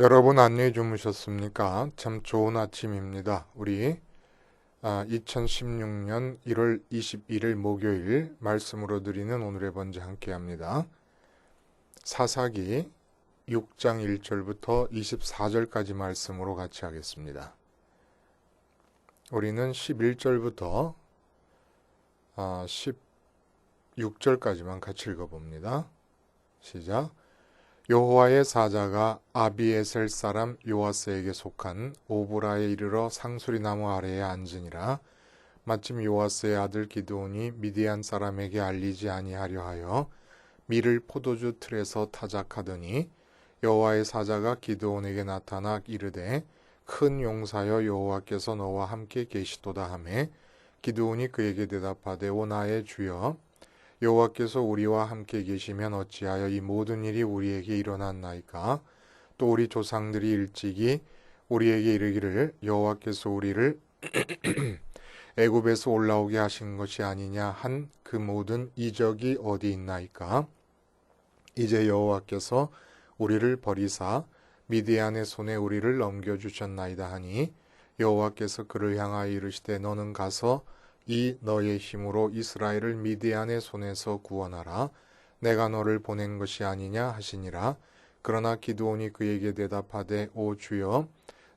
여러분 안녕히 주무셨습니까? 참 좋은 아침입니다. 우리 2016년 1월 21일 목요일 말씀으로 드리는 오늘의 번제 함께합니다. 사사기 6장 1절부터 24절까지 말씀으로 같이 하겠습니다. 우리는 11절부터 16절까지만 같이 읽어봅니다. 시작. 여호와의 사자가 아비에셀 사람 요아스에게 속한 오브라에 이르러 상수리 나무 아래에 앉으니라. 마침 요아스의 아들 기드온이 미디안 사람에게 알리지 아니하려 하여 밀을 포도주 틀에서 타작하더니 여호와의 사자가 기드온에게 나타나 이르되 큰 용사여 여호와께서 너와 함께 계시도다 하매 기드온이 그에게 대답하되 오 나의 주여 여호와께서 우리와 함께 계시면 어찌하여 이 모든 일이 우리에게 일어났나이까? 또 우리 조상들이 일찍이 우리에게 이르기를 여호와께서 우리를 애굽에서 올라오게 하신 것이 아니냐 한 그 모든 이적이 어디 있나이까? 이제 여호와께서 우리를 버리사 미디안의 손에 우리를 넘겨주셨나이다 하니 여호와께서 그를 향하여 이르시되 너는 가서 이 너의 힘으로 이스라엘을 미디안의 손에서 구원하라. 내가 너를 보낸 것이 아니냐 하시니라. 그러나 기드온이 그에게 대답하되 오 주여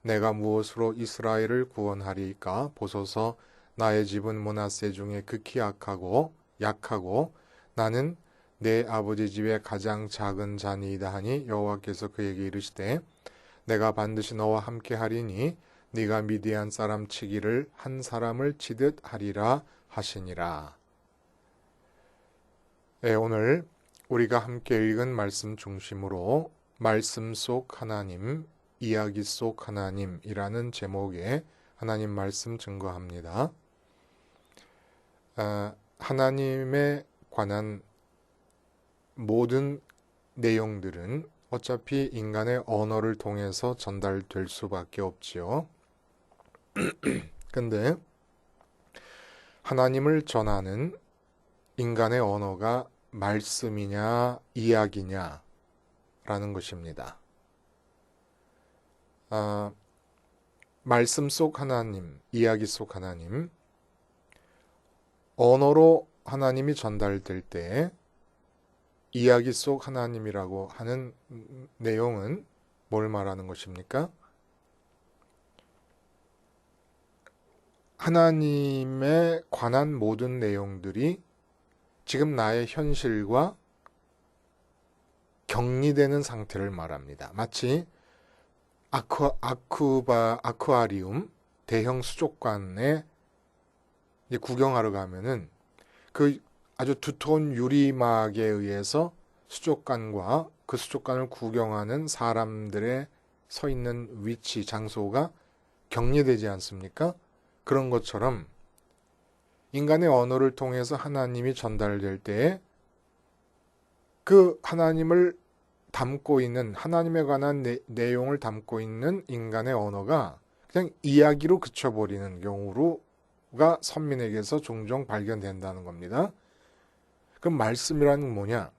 내가 무엇으로 이스라엘을 구원하리이까? 보소서 나의 집은 므낫세 중에 극히 약하고 나는 내 아버지 집의 가장 작은 자니이다 하니 여호와께서 그에게 이르시되 내가 반드시 너와 함께 하리니 네가 미디안 사람 치기를 한 사람을 치듯 하리라 하시니라. 오늘 우리가 함께 읽은 말씀 중심으로 말씀 속 하나님, 이야기 속 하나님이라는 제목의 하나님 말씀 증거합니다. 하나님에 관한 모든 내용들은 어차피 인간의 언어를 통해서 전달될 수밖에 없지요. 근데 하나님을 전하는 인간의 언어가 말씀이냐 이야기냐 라는 것입니다. 말씀 속 하나님, 이야기 속 하나님, 언어로 하나님이 전달될 때 이야기 속 하나님이라고 하는 내용은 뭘 말하는 것입니까? 하나님에 관한 모든 내용들이 지금 나의 현실과 격리되는 상태를 말합니다. 마치 아쿠아리움, 대형 수족관에 구경하러 가면은 그 아주 두터운 유리막에 의해서 수족관과 그 수족관을 구경하는 사람들의 서 있는 위치, 장소가 격리되지 않습니까? 그런 것처럼 인간의 언어를 통해서 하나님이 전달될 때에 그 하나님을 담고 있는 하나님에 관한 내용을 담고 있는 인간의 언어가 그냥 이야기로 그쳐버리는 경우가 선민에게서 종종 발견된다는 겁니다. 그럼 말씀이라는 건 뭐냐?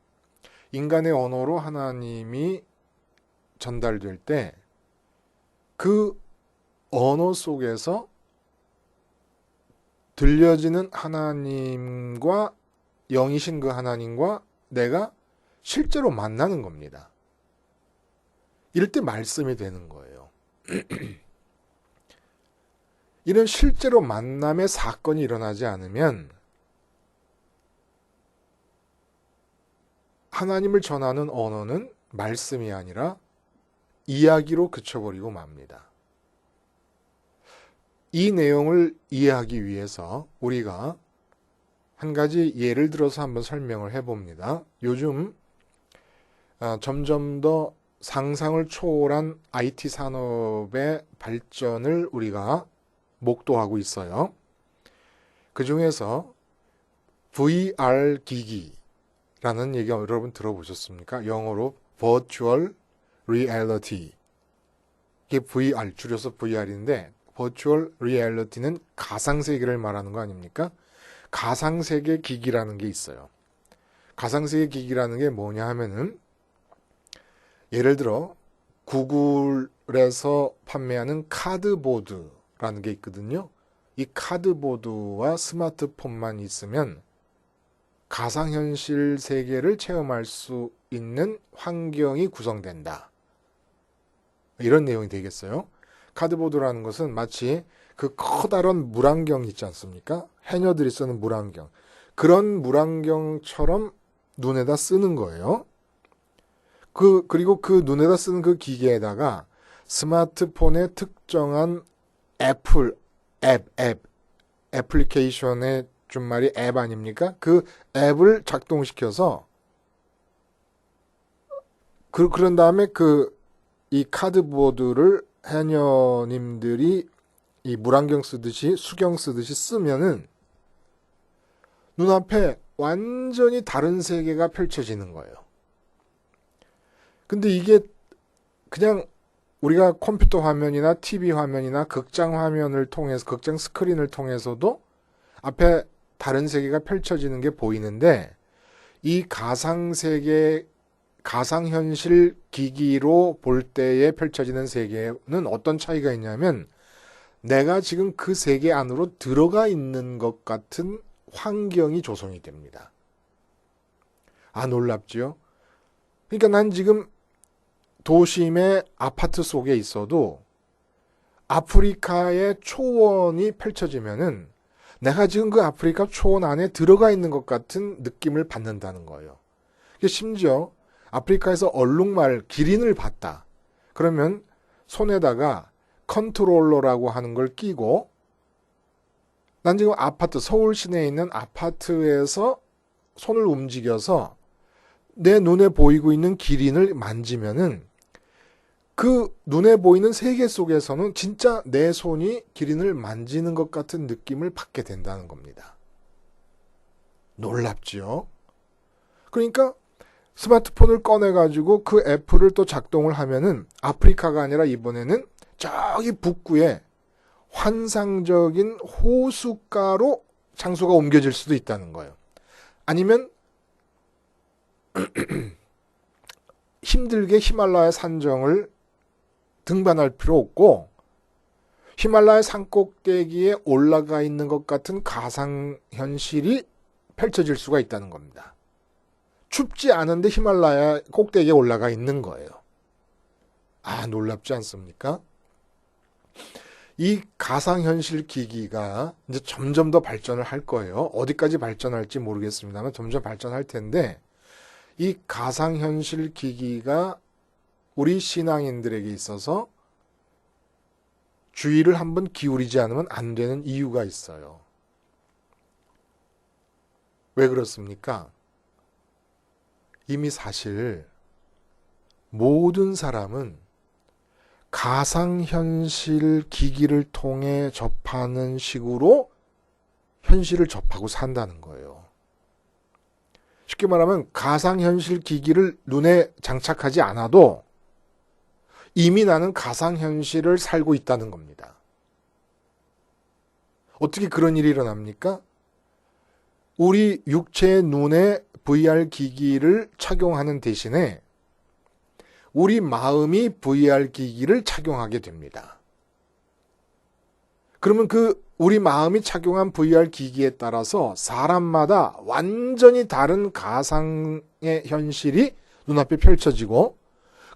인간의 언어로 하나님이 전달될 때 그 언어 속에서 들려지는 하나님과 영이신 그 하나님과 내가 실제로 만나는 겁니다. 이럴 때 말씀이 되는 거예요. 이런 실제로 만남의 사건이 일어나지 않으면 하나님을 전하는 언어는 말씀이 아니라 이야기로 그쳐버리고 맙니다. 이 내용을 이해하기 위해서 우리가 한 가지 예를 들어서 한번 설명을 해봅니다. 요즘 점점 더 상상을 초월한 IT 산업의 발전을 우리가 목도하고 있어요. 그 중에서 VR 기기라는 얘기 여러분 들어보셨습니까? 영어로 Virtual Reality. 이게 VR, 줄여서 VR인데 Virtual Reality는 가상세계를 말하는 거 아닙니까? 가상세계 기기라는 게 있어요. 가상세계 기기라는 게 뭐냐 하면은 예를 들어 구글에서 판매하는 카드보드라는 게 있거든요. 이 카드보드와 스마트폰만 있으면 가상현실 세계를 체험할 수 있는 환경이 구성된다. 이런 내용이 되겠어요. 카드보드라는 것은 마치 그 커다란 물안경 있지 않습니까? 해녀들이 쓰는 물안경. 그런 물안경처럼 눈에다 쓰는 거예요. 그리고 그 눈에다 쓰는 그 기계에다가 스마트폰의 특정한 애플리케이션의 준말이 앱 아닙니까? 그 앱을 작동시켜서 그런 다음에 이 카드보드를 해녀님들이 이 물안경 쓰듯이 수경 쓰듯이 쓰면은 눈앞에 완전히 다른 세계가 펼쳐지는 거예요. 근데 이게 그냥 우리가 컴퓨터 화면이나 TV 화면이나 극장 화면을 통해서, 극장 스크린을 통해서도 앞에 다른 세계가 펼쳐지는 게 보이는데, 이 가상세계, 가상현실 기기로 볼 때에 펼쳐지는 세계는 어떤 차이가 있냐면, 내가 지금 그 세계 안으로 들어가 있는 것 같은 환경이 조성이 됩니다. 아, 놀랍지요? 그러니까 난 지금 도심의 아파트 속에 있어도 아프리카의 초원이 펼쳐지면은 내가 지금 그 아프리카 초원 안에 들어가 있는 것 같은 느낌을 받는다는 거예요. 심지어 아프리카에서 얼룩말 기린을 봤다. 그러면 손에다가 컨트롤러라고 하는 걸 끼고 난 지금 서울 시내에 있는 아파트에서 손을 움직여서 내 눈에 보이고 있는 기린을 만지면은 그 눈에 보이는 세계 속에서는 진짜 내 손이 기린을 만지는 것 같은 느낌을 받게 된다는 겁니다. 놀랍지요? 그러니까 스마트폰을 꺼내가지고 그 애플을 또 작동을 하면은 아프리카가 아니라 이번에는 저기 북구에 환상적인 호숫가로 장소가 옮겨질 수도 있다는 거예요. 아니면 힘들게 히말라야 산정을 등반할 필요 없고 히말라야 산꼭대기에 올라가 있는 것 같은 가상현실이 펼쳐질 수가 있다는 겁니다. 춥지 않은데 히말라야 꼭대기에 올라가 있는 거예요. 아, 놀랍지 않습니까? 이 가상현실 기기가 이제 점점 더 발전을 할 거예요. 어디까지 발전할지 모르겠습니다만 점점 발전할 텐데 이 가상현실 기기가 우리 신앙인들에게 있어서 주의를 한번 기울이지 않으면 안 되는 이유가 있어요. 왜 그렇습니까? 이미 사실 모든 사람은 가상현실 기기를 통해 접하는 식으로 현실을 접하고 산다는 거예요. 쉽게 말하면 가상현실 기기를 눈에 장착하지 않아도 이미 나는 가상현실을 살고 있다는 겁니다. 어떻게 그런 일이 일어납니까? 우리 육체의 눈에 VR 기기를 착용하는 대신에 우리 마음이 VR 기기를 착용하게 됩니다. 그러면 우리 마음이 착용한 VR 기기에 따라서 사람마다 완전히 다른 가상의 현실이 눈앞에 펼쳐지고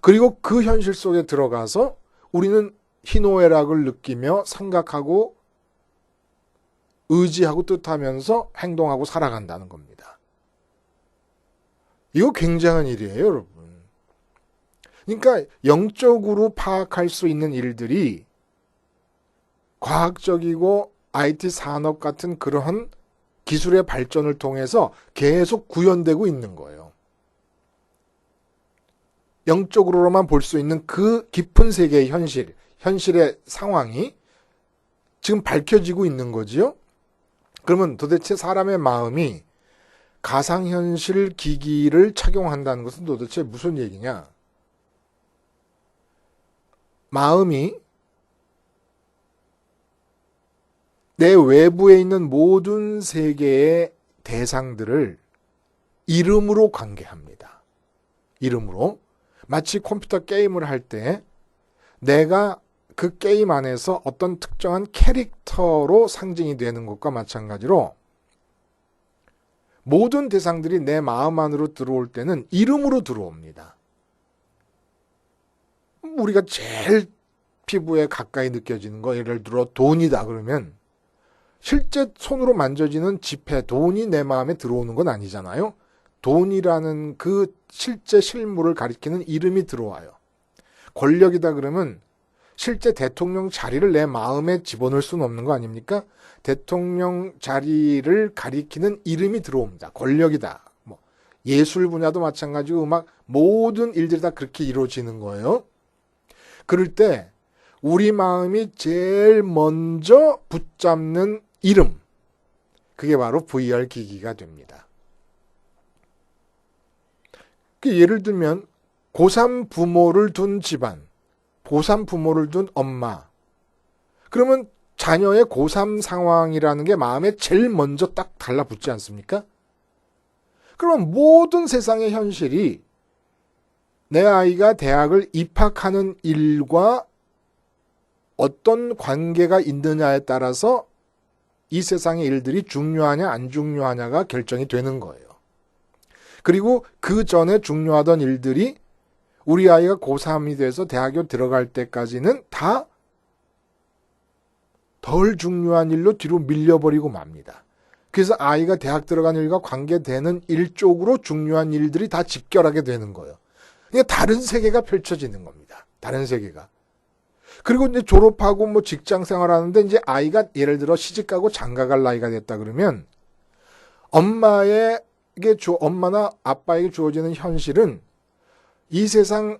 그리고 그 현실 속에 들어가서 우리는 희노애락을 느끼며 생각하고 의지하고 뜻하면서 행동하고 살아간다는 겁니다. 이거 굉장한 일이에요, 여러분. 그러니까 영적으로 파악할 수 있는 일들이 과학적이고 IT 산업 같은 그러한 기술의 발전을 통해서 계속 구현되고 있는 거예요. 영적으로만 볼 수 있는 그 깊은 세계의 현실의 상황이 지금 밝혀지고 있는 거지요. 그러면 도대체 사람의 마음이 가상현실 기기를 착용한다는 것은 도대체 무슨 얘기냐? 마음이 내 외부에 있는 모든 세계의 대상들을 이름으로 관계합니다. 이름으로. 마치 컴퓨터 게임을 할 때 내가 그 게임 안에서 어떤 특정한 캐릭터로 상징이 되는 것과 마찬가지로 모든 대상들이 내 마음 안으로 들어올 때는 이름으로 들어옵니다. 우리가 제일 피부에 가까이 느껴지는 거, 예를 들어 돈이다 그러면 실제 손으로 만져지는 지폐, 돈이 내 마음에 들어오는 건 아니잖아요. 돈이라는 그 실제 실물을 가리키는 이름이 들어와요. 권력이다 그러면 실제 대통령 자리를 내 마음에 집어넣을 수는 없는 거 아닙니까? 대통령 자리를 가리키는 이름이 들어옵니다. 권력이다. 예술 분야도 마찬가지고 음악, 모든 일들이 다 그렇게 이루어지는 거예요. 그럴 때 우리 마음이 제일 먼저 붙잡는 이름, 그게 바로 VR 기기가 됩니다. 예를 들면 고3 부모를 둔 집안, 고3 부모를 둔 엄마, 그러면 자녀의 고3 상황이라는 게 마음에 제일 먼저 딱 달라붙지 않습니까? 그러면 모든 세상의 현실이 내 아이가 대학을 입학하는 일과 어떤 관계가 있느냐에 따라서 이 세상의 일들이 중요하냐 안 중요하냐가 결정이 되는 거예요. 그리고 그 전에 중요하던 일들이 우리 아이가 고3이 돼서 대학교 들어갈 때까지는 다 덜 중요한 일로 뒤로 밀려버리고 맙니다. 그래서 아이가 대학 들어간 일과 관계되는 일 쪽으로 중요한 일들이 다 집결하게 되는 거예요. 그러니까 다른 세계가 펼쳐지는 겁니다. 다른 세계가. 그리고 이제 졸업하고 직장 생활하는데 이제 아이가 예를 들어 시집가고 장가갈 나이가 됐다 그러면 엄마나 아빠에게 주어지는 현실은 이 세상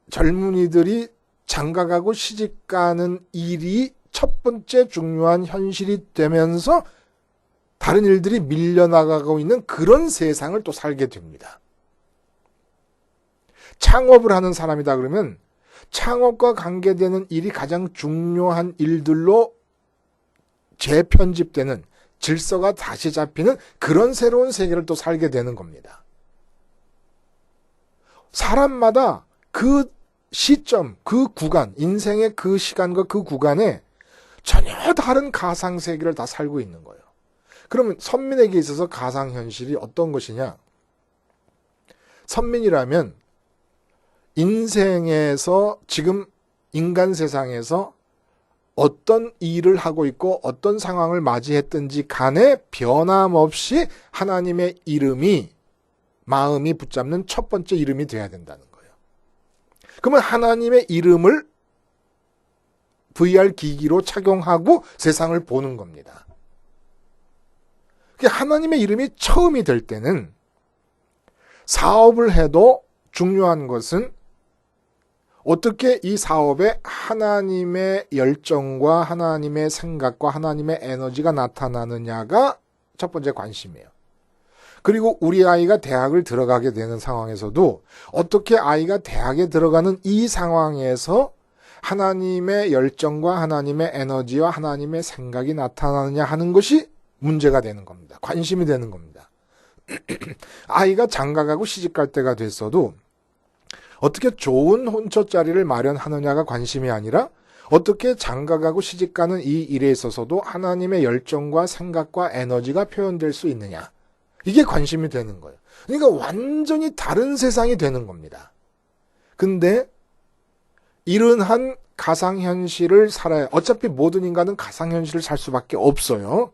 젊은이들이 장가가고 시집가는 일이 첫 번째 중요한 현실이 되면서 다른 일들이 밀려나가고 있는 그런 세상을 또 살게 됩니다. 창업을 하는 사람이다 그러면 창업과 관계되는 일이 가장 중요한 일들로 재편집되는, 질서가 다시 잡히는 그런 새로운 세계를 또 살게 되는 겁니다. 사람마다 그 시점, 그 구간, 인생의 그 시간과 그 구간에 전혀 다른 가상세계를 다 살고 있는 거예요. 그러면 선민에게 있어서 가상현실이 어떤 것이냐? 선민이라면 인생에서 지금 인간 세상에서 어떤 일을 하고 있고 어떤 상황을 맞이했든지 간에 변함없이 하나님의 이름이 마음이 붙잡는 첫 번째 이름이 돼야 된다는 거예요. 그러면 하나님의 이름을 VR 기기로 착용하고 세상을 보는 겁니다. 하나님의 이름이 처음이 될 때는 사업을 해도 중요한 것은 어떻게 이 사업에 하나님의 열정과 하나님의 생각과 하나님의 에너지가 나타나느냐가 첫 번째 관심이에요. 그리고 우리 아이가 대학을 들어가게 되는 상황에서도 어떻게 아이가 대학에 들어가는 이 상황에서 하나님의 열정과 하나님의 에너지와 하나님의 생각이 나타나느냐 하는 것이 문제가 되는 겁니다. 관심이 되는 겁니다. 아이가 장가가고 시집갈 때가 됐어도 어떻게 좋은 혼처 자리를 마련하느냐가 관심이 아니라 어떻게 장가가고 시집가는 이 일에 있어서도 하나님의 열정과 생각과 에너지가 표현될 수 있느냐. 이게 관심이 되는 거예요. 그러니까 완전히 다른 세상이 되는 겁니다. 근데 이런 한 가상현실을 살아야, 어차피 모든 인간은 가상현실을 살 수밖에 없어요.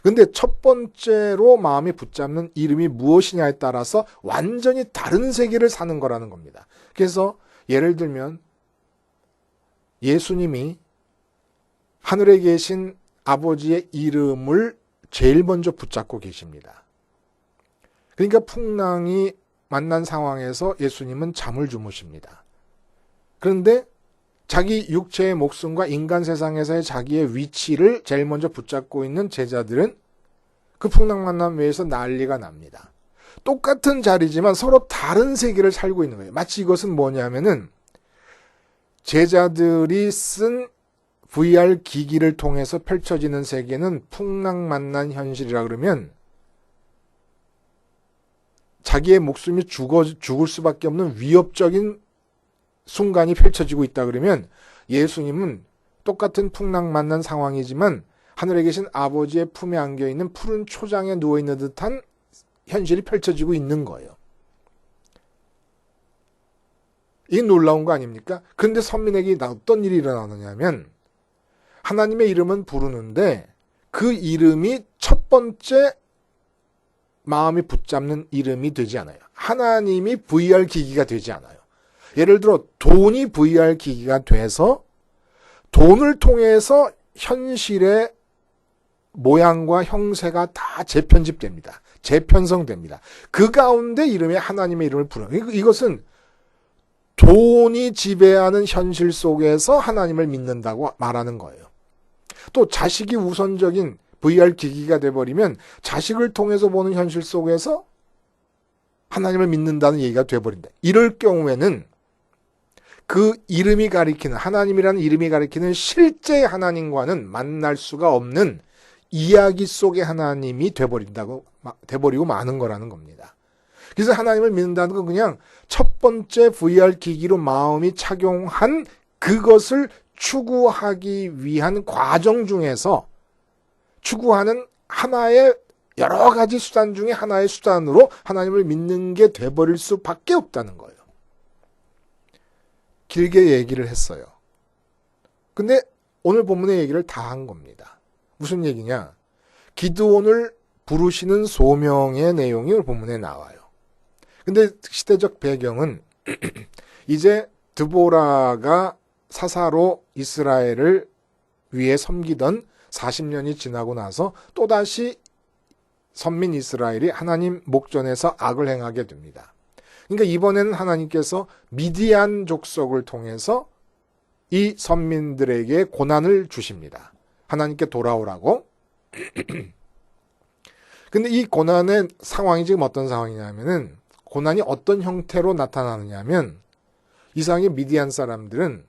근데 첫 번째로 마음이 붙잡는 이름이 무엇이냐에 따라서 완전히 다른 세계를 사는 거라는 겁니다. 그래서 예를 들면 예수님이 하늘에 계신 아버지의 이름을 제일 먼저 붙잡고 계십니다. 그러니까 풍랑이 만난 상황에서 예수님은 잠을 주무십니다. 그런데 자기 육체의 목숨과 인간 세상에서의 자기의 위치를 제일 먼저 붙잡고 있는 제자들은 그 풍랑 만남 외에서 난리가 납니다. 똑같은 자리지만 서로 다른 세계를 살고 있는 거예요. 마치 이것은 뭐냐면은 제자들이 쓴 VR 기기를 통해서 펼쳐지는 세계는 풍랑 만난 현실이라 그러면 자기의 목숨이 죽을 수밖에 없는 위협적인 순간이 펼쳐지고 있다 그러면 예수님은 똑같은 풍랑 만난 상황이지만 하늘에 계신 아버지의 품에 안겨있는 푸른 초장에 누워있는 듯한 현실이 펼쳐지고 있는 거예요. 이게 놀라운 거 아닙니까? 그런데 선민에게 어떤 일이 일어나느냐면 하나님의 이름은 부르는데 그 이름이 첫 번째 마음이 붙잡는 이름이 되지 않아요. 하나님이 VR 기기가 되지 않아요. 예를 들어 돈이 VR 기기가 돼서 돈을 통해서 현실의 모양과 형세가 다 재편집됩니다. 재편성됩니다. 그 가운데 이름에 하나님의 이름을 부르는 이것은 돈이 지배하는 현실 속에서 하나님을 믿는다고 말하는 거예요. 또 자식이 우선적인 VR 기기가 돼버리면 자식을 통해서 보는 현실 속에서 하나님을 믿는다는 얘기가 돼버린다. 이럴 경우에는 그 이름이 가리키는 하나님이라는 이름이 가리키는 실제 하나님과는 만날 수가 없는 이야기 속의 하나님이 돼버리고 마는 거라는 겁니다. 그래서 하나님을 믿는다는 건 그냥 첫 번째 VR 기기로 마음이 착용한 그것을 추구하기 위한 과정 중에서 추구하는 하나의 여러 가지 수단 중에 하나의 수단으로 하나님을 믿는 게 돼버릴 수밖에 없다는 거예요. 길게 얘기를 했어요. 근데 오늘 본문의 얘기를 다 한 겁니다. 무슨 얘기냐? 기드온을 부르시는 소명의 내용이 오늘 본문에 나와요. 근데 시대적 배경은 이제 드보라가 사사로 이스라엘을 위해 섬기던 40년이 지나고 나서 또다시 선민 이스라엘이 하나님 목전에서 악을 행하게 됩니다. 그러니까 이번에는 하나님께서 미디안 족속을 통해서 이 선민들에게 고난을 주십니다. 하나님께 돌아오라고. 근데 이 고난의 상황이 지금 어떤 상황이냐면은 고난이 어떤 형태로 나타나느냐면 이상하게 미디안 사람들은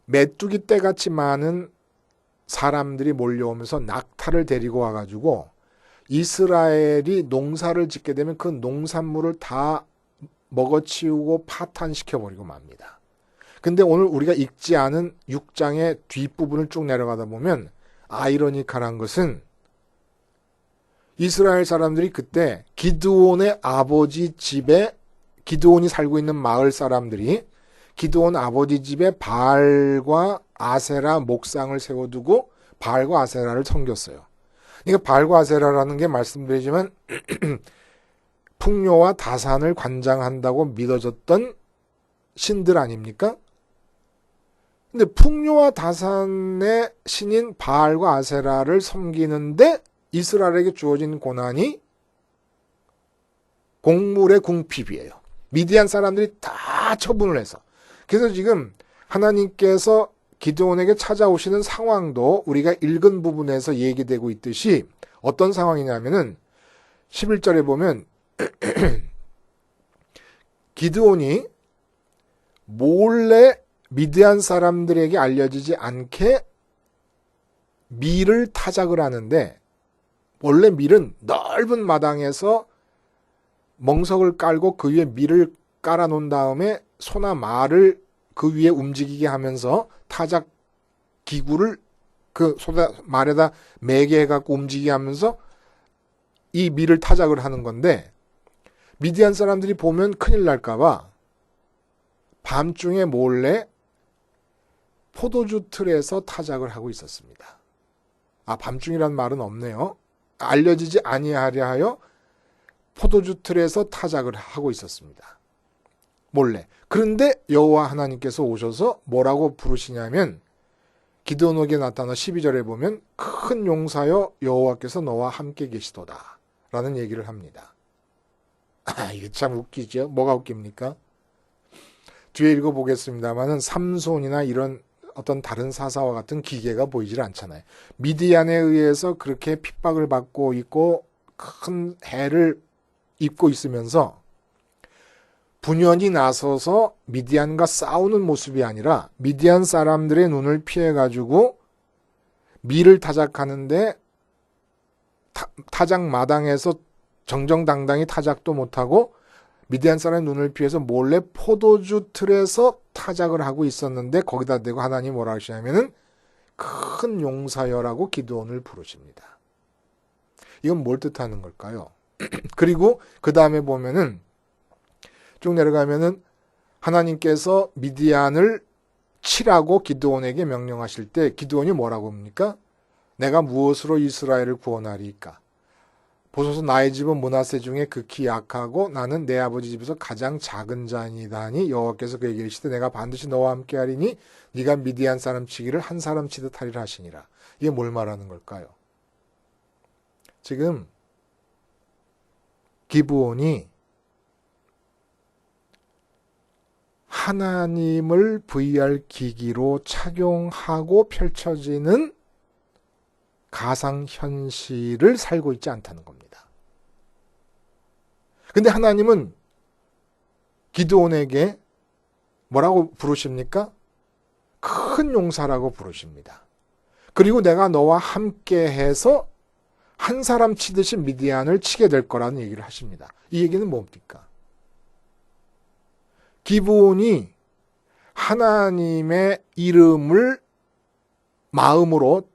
메뚜기 떼같이 많은 사람들이 몰려오면서 낙타를 데리고 와가지고 이스라엘이 농사를 짓게 되면 그 농산물을 다 먹어치우고 파탄시켜버리고 맙니다. 근데 오늘 우리가 읽지 않은 6장의 뒷부분을 쭉 내려가다 보면 아이러니컬한 것은 이스라엘 사람들이 그때 기드온의 아버지 집에 기드온이 살고 있는 마을 사람들이 기드온 아버지 집에 바알과 아세라 목상을 세워두고 바알과 아세라를 섬겼어요. 그러니까 바알과 아세라라는 게 말씀드리지만 풍요와 다산을 관장한다고 믿어졌던 신들 아닙니까? 근데 풍요와 다산의 신인 바알과 아세라를 섬기는데 이스라엘에게 주어진 고난이 곡물의 궁핍이에요. 미디안 사람들이 다 처분을 해서. 그래서 지금 하나님께서 기드온에게 찾아오시는 상황도 우리가 읽은 부분에서 얘기되고 있듯이 어떤 상황이냐면은 11절에 보면 기드온이 몰래 미디안 사람들에게 알려지지 않게 밀을 타작을 하는데 원래 밀은 넓은 마당에서 멍석을 깔고 그 위에 밀을 깔아 놓은 다음에 소나 말을 그 위에 움직이게 하면서 타작 기구를 그 소나 말에다 매게 해갖고 움직이게 하면서 이 밀을 타작을 하는 건데 미디안 사람들이 보면 큰일 날까봐 밤중에 몰래 포도주 틀에서 타작을 하고 있었습니다. 아, 밤중이란 말은 없네요. 알려지지 아니하려 하여 포도주 틀에서 타작을 하고 있었습니다. 몰래. 그런데 여호와 하나님께서 오셔서 뭐라고 부르시냐면 기드온에게 나타나 12절에 보면 큰 용사여 여호와께서 너와 함께 계시도다 라는 얘기를 합니다. 이게 참 웃기죠. 뭐가 웃깁니까? 뒤에 읽어보겠습니다만은 삼손이나 이런 어떤 다른 사사와 같은 기계가 보이질 않잖아요. 미디안에 의해서 그렇게 핍박을 받고 있고 큰 해를 입고 있으면서 분연히 나서서 미디안과 싸우는 모습이 아니라 미디안 사람들의 눈을 피해가지고 밀을 타작하는데 타작 마당에서 정정당당히 타작도 못하고 미디안 사람의 눈을 피해서 몰래 포도주 틀에서 타작을 하고 있었는데 거기다 대고 하나님 뭐라 하시냐면은 큰 용사여라고 기드온을 부르십니다. 이건 뭘 뜻하는 걸까요? 그리고 그 다음에 보면은 쭉 내려가면은 하나님께서 미디안을 치라고 기드온에게 명령하실 때 기드온이 뭐라고 합니까? 내가 무엇으로 이스라엘을 구원하리까? 보소서 나의 집은 므낫세 중에 극히 약하고 나는 내 아버지 집에서 가장 작은 자니다니 여호와께서 그에게 이르시되 내가 반드시 너와 함께하리니 네가 미디안 사람 치기를 한 사람 치듯 하리라 하시니라. 이게 뭘 말하는 걸까요? 지금 기브온이 하나님을 VR 기기로 착용하고 펼쳐지는 가상현실을 살고 있지 않다는 겁니다. 근데 하나님은 기드온에게 뭐라고 부르십니까? 큰 용사라고 부르십니다. 그리고 내가 너와 함께해서 한 사람 치듯이 미디안을 치게 될 거라는 얘기를 하십니다. 이 얘기는 뭡니까? 기브온이 하나님의 이름을 마음으로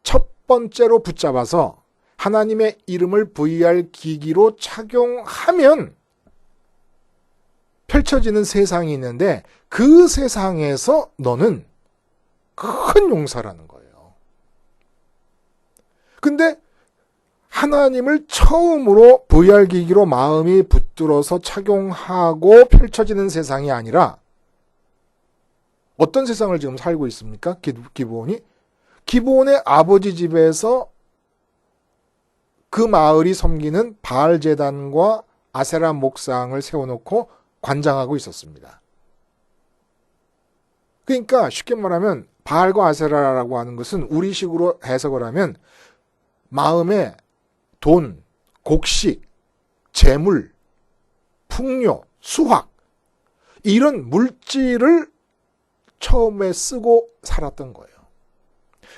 첫 번째로 붙잡아서 하나님의 이름을 VR 기기로 착용하면 펼쳐지는 세상이 있는데 그 세상에서 너는 큰 용사라는 거예요. 근데 하나님을 처음으로 VR 기기로 마음이 붙들어서 착용하고 펼쳐지는 세상이 아니라 어떤 세상을 지금 살고 있습니까? 기브온이? 기브온의 아버지 집에서 그 마을이 섬기는 바알 제단과 아세라 목상을 세워놓고 관장하고 있었습니다. 그러니까 쉽게 말하면 바알과 아세라라고 하는 것은 우리식으로 해석을 하면 마음에 돈, 곡식, 재물, 풍요, 수확 이런 물질을 처음에 쓰고 살았던 거예요.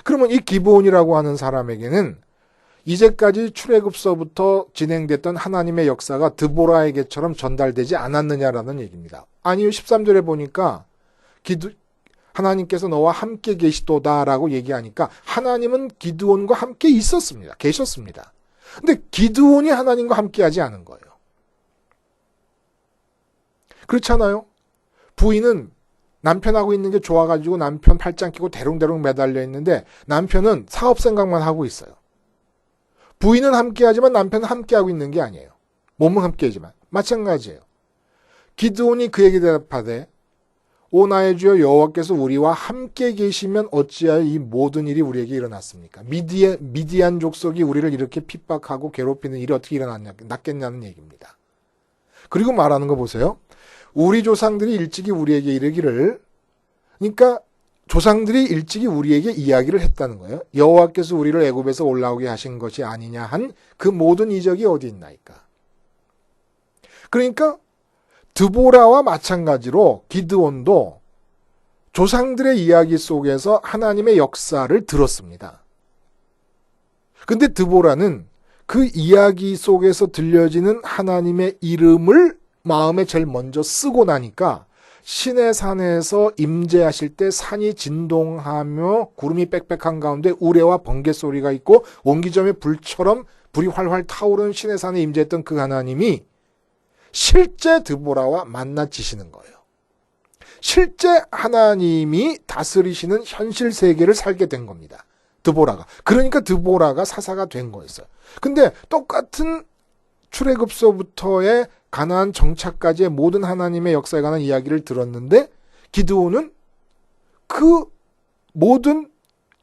그러면 이 기브온이라고 하는 사람에게는 이제까지 출애굽서부터 진행됐던 하나님의 역사가 드보라에게처럼 전달되지 않았느냐라는 얘기입니다. 아니요, 13절에 보니까 하나님께서 너와 함께 계시도다라고 얘기하니까 하나님은 기드온과 함께 있었습니다. 계셨습니다. 근데 기드온이 하나님과 함께하지 않은 거예요. 그렇잖아요. 부인은 남편하고 있는 게 좋아가지고 남편 팔짱 끼고 대롱대롱 매달려 있는데 남편은 사업 생각만 하고 있어요. 부인은 함께하지만 남편은 함께하고 있는 게 아니에요. 몸은 함께하지만 마찬가지예요. 기드온이 그에게 대답하되 오 나의 주여 여호와께서 우리와 함께 계시면 어찌하여 이 모든 일이 우리에게 일어났습니까? 미디안 족속이 우리를 이렇게 핍박하고 괴롭히는 일이 어떻게 일어났겠냐는 얘기입니다. 그리고 말하는 거 보세요. 우리 조상들이 일찍이 우리에게 이르기를, 그러니까 조상들이 일찍이 우리에게 이야기를 했다는 거예요. 여호와께서 우리를 애굽에서 올라오게 하신 것이 아니냐 한 그 모든 이적이 어디 있나이까. 그러니까 드보라와 마찬가지로 기드온도 조상들의 이야기 속에서 하나님의 역사를 들었습니다. 근데 드보라는 그 이야기 속에서 들려지는 하나님의 이름을 마음에 제일 먼저 쓰고 나니까 시내 산에서 임재하실 때 산이 진동하며 구름이 빽빽한 가운데 우레와 번개 소리가 있고 옹기점의 불처럼 불이 활활 타오르는 시내 산에 임재했던 그 하나님이 실제 드보라와 만나지시는 거예요. 실제 하나님이 다스리시는 현실 세계를 살게 된 겁니다. 드보라가. 그러니까 드보라가 사사가 된 거였어요. 근데 똑같은 출애굽서부터의 가나안 정착까지의 모든 하나님의 역사에 관한 이야기를 들었는데 기드온은 그 모든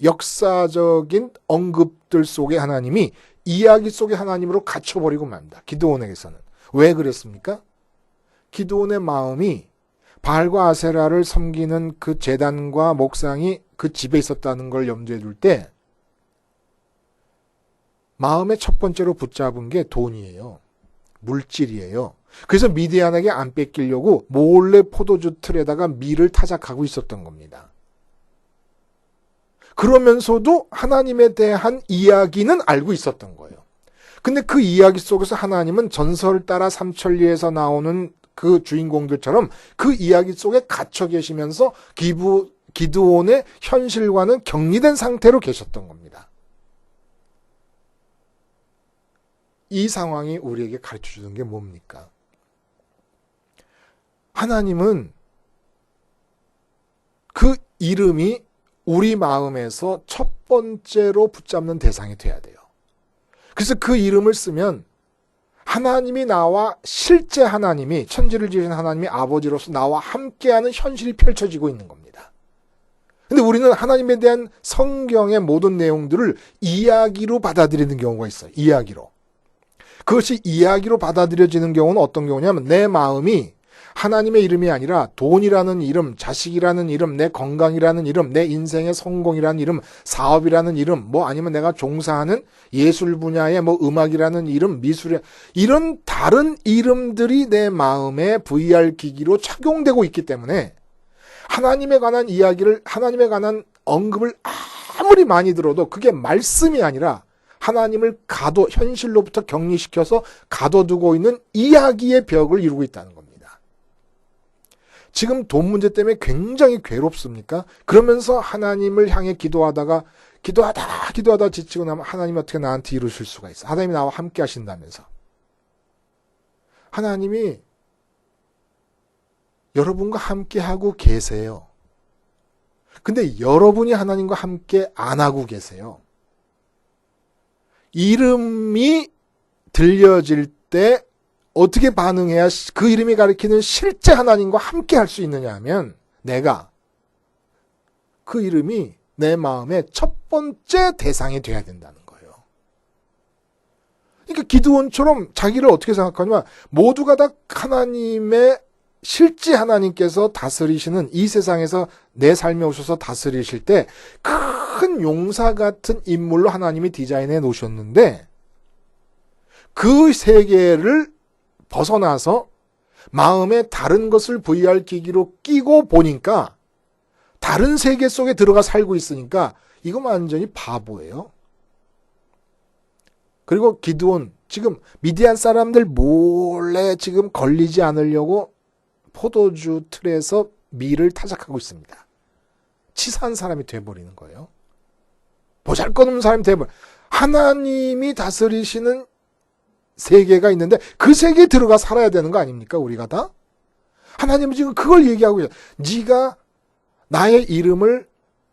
역사적인 언급들 속에 하나님이 이야기 속의 하나님으로 갇혀버리고 맙니다. 기드온에게서는. 왜 그랬습니까? 기드온의 마음이 바알과 아세라를 섬기는 그 제단과 목상이 그 집에 있었다는 걸 염두에 둘 때 마음의 첫 번째로 붙잡은 게 돈이에요. 물질이에요. 그래서 미디안에게 안 뺏기려고 몰래 포도주 틀에다가 밀을 타작하고 있었던 겁니다. 그러면서도 하나님에 대한 이야기는 알고 있었던 거예요. 근데 그 이야기 속에서 하나님은 전설 따라 삼천리에서 나오는 그 주인공들처럼 그 이야기 속에 갇혀 계시면서 기드온의 현실과는 격리된 상태로 계셨던 겁니다. 이 상황이 우리에게 가르쳐주는 게 뭡니까? 하나님은 그 이름이 우리 마음에서 첫 번째로 붙잡는 대상이 돼야 돼요. 그래서 그 이름을 쓰면 하나님이 나와 실제 하나님이 천지를 지으신 하나님이 아버지로서 나와 함께하는 현실이 펼쳐지고 있는 겁니다. 근데 우리는 하나님에 대한 성경의 모든 내용들을 이야기로 받아들이는 경우가 있어요. 이야기로. 그것이 이야기로 받아들여지는 경우는 어떤 경우냐면 내 마음이 하나님의 이름이 아니라 돈이라는 이름, 자식이라는 이름, 내 건강이라는 이름, 내 인생의 성공이라는 이름, 사업이라는 이름, 뭐 아니면 내가 종사하는 예술 분야의 뭐 음악이라는 이름, 미술의 이런 다른 이름들이 내 마음에 VR 기기로 착용되고 있기 때문에 하나님에 관한 이야기를, 하나님에 관한 언급을 아무리 많이 들어도 그게 말씀이 아니라 하나님을 현실로부터 격리시켜서 가둬두고 있는 이야기의 벽을 이루고 있다는 겁니다. 지금 돈 문제 때문에 굉장히 괴롭습니까? 그러면서 하나님을 향해 기도하다 지치고 나면 하나님이 어떻게 나한테 이루실 수가 있어? 하나님이 나와 함께 하신다면서. 하나님이 여러분과 함께 하고 계세요. 근데 여러분이 하나님과 함께 안 하고 계세요. 이름이 들려질 때 어떻게 반응해야 그 이름이 가리키는 실제 하나님과 함께 할 수 있느냐 하면 내가 그 이름이 내 마음의 첫 번째 대상이 돼야 된다는 거예요. 그러니까 기드온처럼 자기를 어떻게 생각하냐면 모두가 다 하나님의 실제 하나님께서 다스리시는 이 세상에서 내 삶에 오셔서 다스리실 때 큰 용사 같은 인물로 하나님이 디자인해 놓으셨는데 그 세계를 벗어나서 마음에 다른 것을 VR 기기로 끼고 보니까 다른 세계 속에 들어가 살고 있으니까 이거 완전히 바보예요. 그리고 기드온 지금 미디안 사람들 몰래 지금 걸리지 않으려고 포도주 틀에서 밀을 타작하고 있습니다. 치사한 사람이 돼버리는 거예요. 보잘것없는 사람이 돼버려. 하나님이 다스리시는 세계가 있는데 그 세계에 들어가 살아야 되는 거 아닙니까? 우리가 다? 하나님은 지금 그걸 얘기하고 있어요. 네가 나의 이름을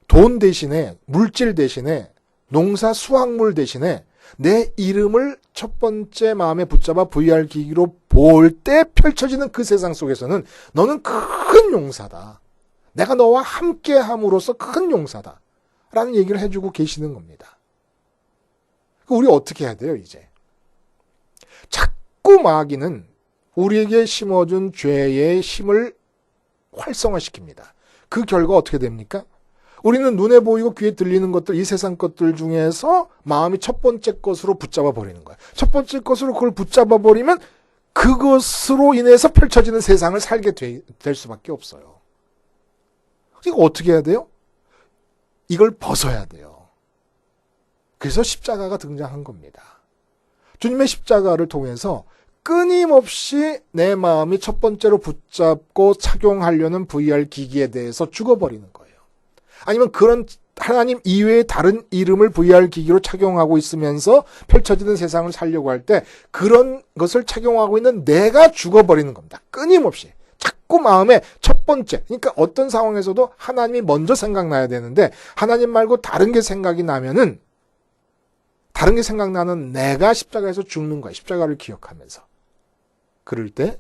돈 대신에 물질 대신에 농사 수확물 대신에 내 이름을 첫 번째 마음에 붙잡아 VR 기기로 볼 때 펼쳐지는 그 세상 속에서는 너는 큰 용사다. 내가 너와 함께 함으로써 큰 용사다. 라는 얘기를 해주고 계시는 겁니다. 우리 어떻게 해야 돼요, 이제? 자꾸 마귀는 우리에게 심어준 죄의 힘을 활성화시킵니다. 그 결과 어떻게 됩니까? 우리는 눈에 보이고 귀에 들리는 것들, 이 세상 것들 중에서 마음이 첫 번째 것으로 붙잡아 버리는 거예요. 첫 번째 것으로 그걸 붙잡아 버리면 그것으로 인해서 펼쳐지는 세상을 살게 될 수밖에 없어요. 이거 어떻게 해야 돼요? 이걸 벗어야 돼요. 그래서 십자가가 등장한 겁니다. 주님의 십자가를 통해서 끊임없이 내 마음이 첫 번째로 붙잡고 착용하려는 VR 기기에 대해서 죽어버리는 거예요. 아니면 그런 하나님 이외의 다른 이름을 VR 기기로 착용하고 있으면서 펼쳐지는 세상을 살려고 할 때 그런 것을 착용하고 있는 내가 죽어버리는 겁니다. 끊임없이. 자꾸 마음에 첫 번째, 그러니까 어떤 상황에서도 하나님이 먼저 생각나야 되는데 하나님 말고 다른 게 생각이 나면은 다른 게 생각나는 내가 십자가에서 죽는 거야. 십자가를 기억하면서. 그럴 때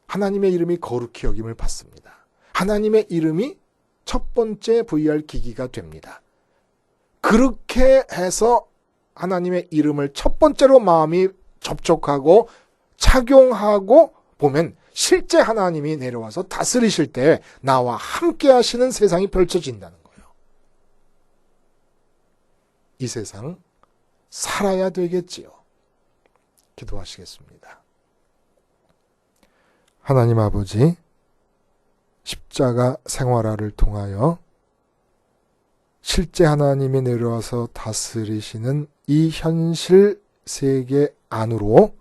하나님의 이름이 거룩히 여김을 받습니다. 하나님의 이름이 첫 번째 VR 기기가 됩니다. 그렇게 해서 하나님의 이름을 첫 번째로 마음이 접촉하고 착용하고 보면 실제 하나님이 내려와서 다스리실 때 나와 함께 하시는 세상이 펼쳐진다는 거예요. 이 세상 살아야 되겠지요. 기도하시겠습니다. 하나님 아버지, 십자가 생활화를 통하여 실제 하나님이 내려와서 다스리시는 이 현실 세계 안으로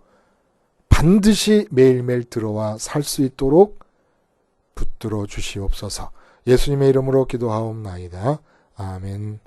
반드시 매일매일 들어와 살 수 있도록 붙들어 주시옵소서. 예수님의 이름으로 기도하옵나이다. 아멘.